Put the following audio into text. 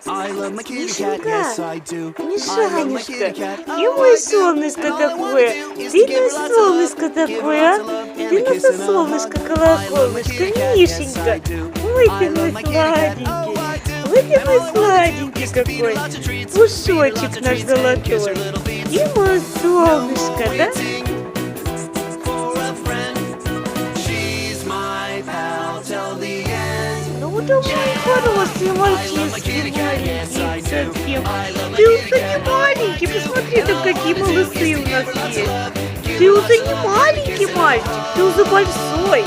Мишенька, Мишанюшка, и мой солнышко такое, ты на солнышко такое, а? Ты на солнышко колоколышко, Мишенька. Ой, ты мой сладенький, ой, ты мой сладенький какой, пушочек наш золотой. И мое солнышко, да? Ну да, мой хороший мальчишки, маленький совсем. Ты уже не маленький, посмотри, там какие малыши у нас есть. Ты уже не маленький мальчик, ты уже большой.